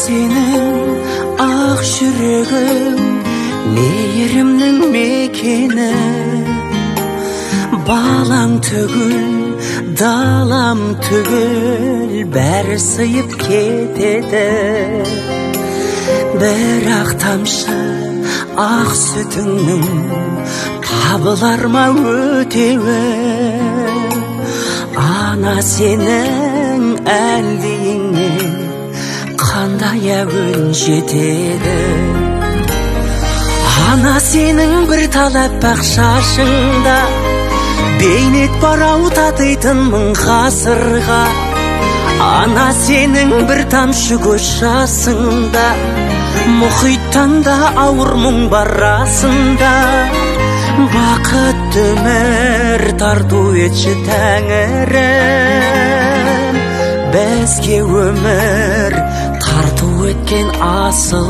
senin ақ жүрегің мейірімнің мекені, балаң түгіл, далам түгіл, бәрі сыйып кетеді. Бірақ тамшы ақ сүтіңнің табылар ма өтеуі? Ана сенің әлдиіңе қандай әуен жетеді? Ана сенің бір талап бақ шашыңда бейнет барау татитын мың ғасырға. Ана сенің бір тамшы көз жасыңда мұхиттан да ауыр мұң бар расында. Бақытты өмір тарту етші Тәңірім, бізге өмір тарту еткен асыл